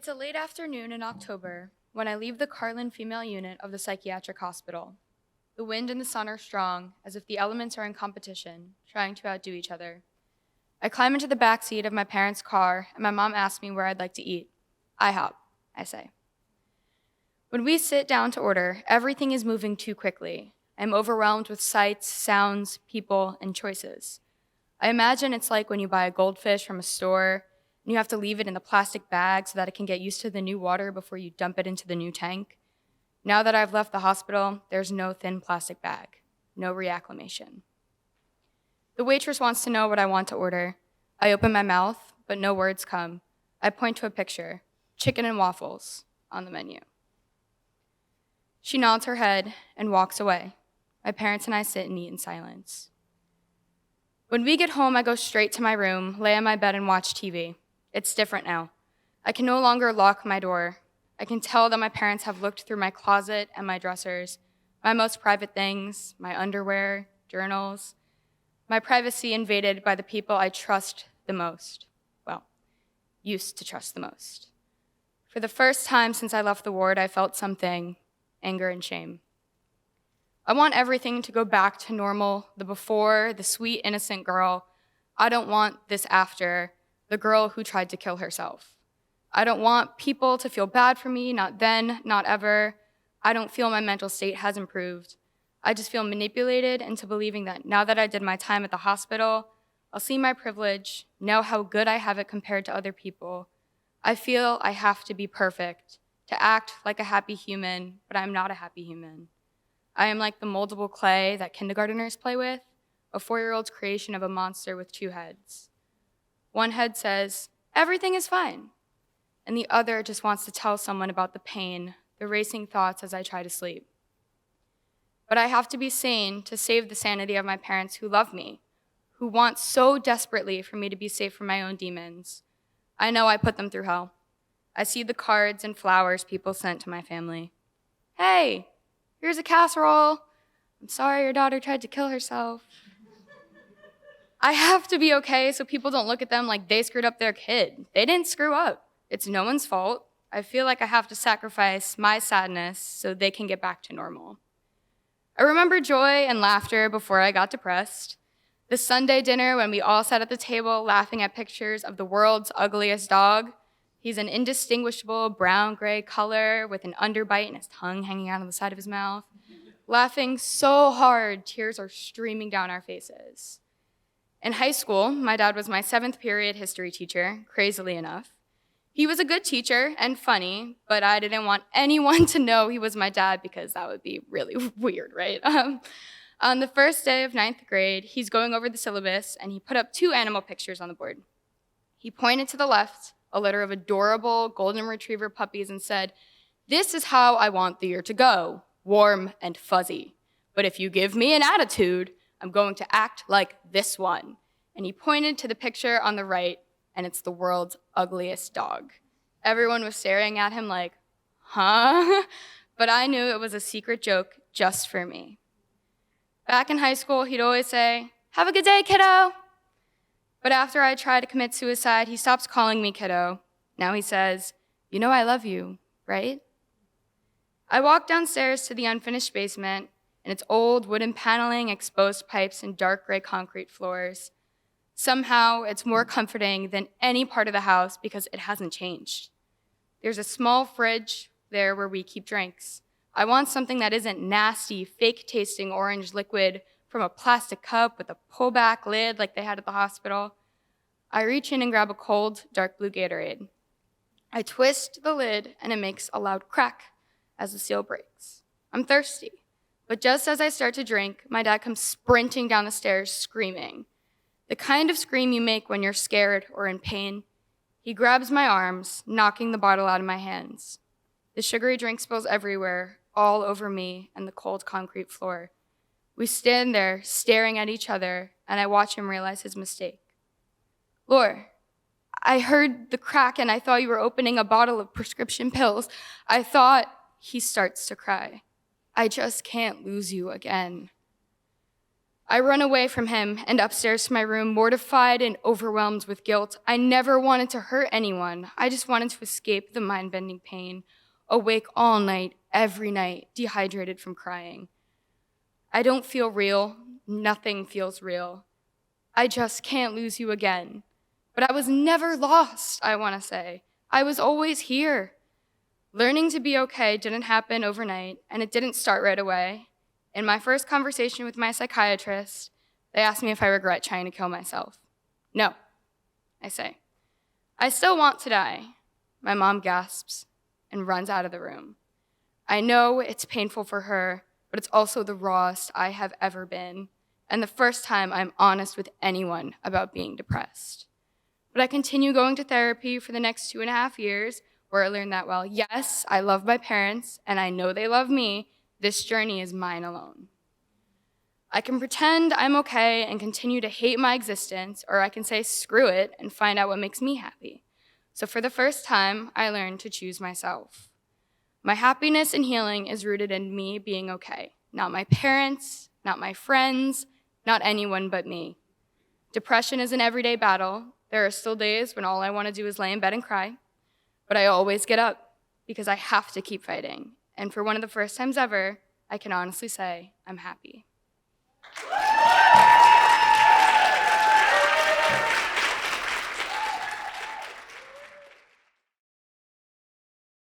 It's a late afternoon in October when I leave the Carlin female unit of the psychiatric hospital. The wind and the sun are strong, as if the elements are in competition, trying to outdo each other. I climb into the back seat of my parents' car, and my mom asks me where I'd like to eat. IHOP, I say. When we sit down to order, everything is moving too quickly. I'm overwhelmed with sights, sounds, people, and choices. I imagine it's like when you buy a goldfish from a store, and you have to leave it in the plastic bag so that it can get used to the new water before you dump it into the new tank. Now that I've left the hospital, there's no thin plastic bag, no reacclimation. The waitress wants to know what I want to order. I open my mouth, but no words come. I point to a picture, chicken and waffles, on the menu. She nods her head and walks away. My parents and I sit and eat in silence. When we get home, I go straight to my room, lay on my bed, and watch TV. It's different now. I can no longer lock my door. I can tell that my parents have looked through my closet and my dressers, my most private things, my underwear, journals, my privacy invaded by the people I trust the most. Well, used to trust the most. For the first time since I left the ward, I felt something, anger and shame. I want everything to go back to normal, the before, the sweet, innocent girl. I don't want this after, the girl who tried to kill herself. I don't want people to feel bad for me, not then, not ever. I don't feel my mental state has improved. I just feel manipulated into believing that now that I did my time at the hospital, I'll see my privilege, know how good I have it compared to other people. I feel I have to be perfect, to act like a happy human, but I'm not a happy human. I am like the moldable clay that kindergarteners play with, a 4-year-old's creation of a monster with 2 heads. One head says, everything is fine, and the other just wants to tell someone about the pain, the racing thoughts as I try to sleep. But I have to be sane to save the sanity of my parents who love me, who want so desperately for me to be safe from my own demons. I know I put them through hell. I see the cards and flowers people sent to my family. Hey, here's a casserole. I'm sorry your daughter tried to kill herself. I have to be okay so people don't look at them like they screwed up their kid. They didn't screw up. It's no one's fault. I feel like I have to sacrifice my sadness so they can get back to normal. I remember joy and laughter before I got depressed. The Sunday dinner when we all sat at the table laughing at pictures of the world's ugliest dog. He's an indistinguishable brown-gray color with an underbite and his tongue hanging out on the side of his mouth. Laughing so hard, tears are streaming down our faces. In high school, my dad was my 7th period history teacher, crazily enough. He was a good teacher and funny, but I didn't want anyone to know he was my dad because that would be really weird, right? On the first day of 9th grade, he's going over the syllabus and he put up 2 animal pictures on the board. He pointed to the left, a litter of adorable golden retriever puppies, and said, "This is how I want the year to go, warm and fuzzy. But if you give me an attitude, I'm going to act like this one." And he pointed to the picture on the right, and it's the world's ugliest dog. Everyone was staring at him like, huh? But I knew it was a secret joke just for me. Back in high school, he'd always say, "Have a good day, kiddo." But after I tried to commit suicide, he stops calling me kiddo. Now he says, "You know I love you, right?" I walk downstairs to the unfinished basement, and it's old wooden paneling, exposed pipes, and dark gray concrete floors. Somehow, it's more comforting than any part of the house because it hasn't changed. There's a small fridge there where we keep drinks. I want something that isn't nasty, fake-tasting orange liquid from a plastic cup with a pullback lid like they had at the hospital. I reach in and grab a cold, dark blue Gatorade. I twist the lid, and it makes a loud crack as the seal breaks. I'm thirsty, but just as I start to drink, my dad comes sprinting down the stairs screaming. The kind of scream you make when you're scared or in pain. He grabs my arms, knocking the bottle out of my hands. The sugary drink spills everywhere, all over me and the cold concrete floor. We stand there, staring at each other, and I watch him realize his mistake. "Laure, I heard the crack and I thought you were opening a bottle of prescription pills. I thought," he starts to cry. "I just can't lose you again." I run away from him and upstairs to my room, mortified and overwhelmed with guilt. I never wanted to hurt anyone. I just wanted to escape the mind-bending pain, awake all night, every night, dehydrated from crying. I don't feel real. Nothing feels real. I just can't lose you again. But I was never lost, I want to say. I was always here. Learning to be okay didn't happen overnight, and it didn't start right away. In my first conversation with my psychiatrist, they asked me if I regret trying to kill myself. No, I say. I still want to die. My mom gasps and runs out of the room. I know it's painful for her, but it's also the rawest I have ever been, and the first time I'm honest with anyone about being depressed. But I continue going to therapy for the next 2.5 years, where I learned that while, yes, I love my parents, and I know they love me, this journey is mine alone. I can pretend I'm okay and continue to hate my existence, or I can say screw it and find out what makes me happy. So for the first time, I learned to choose myself. My happiness and healing is rooted in me being okay. Not my parents, not my friends, not anyone but me. Depression is an everyday battle. There are still days when all I want to do is lay in bed and cry, but I always get up because I have to keep fighting. And for one of the first times ever, I can honestly say I'm happy.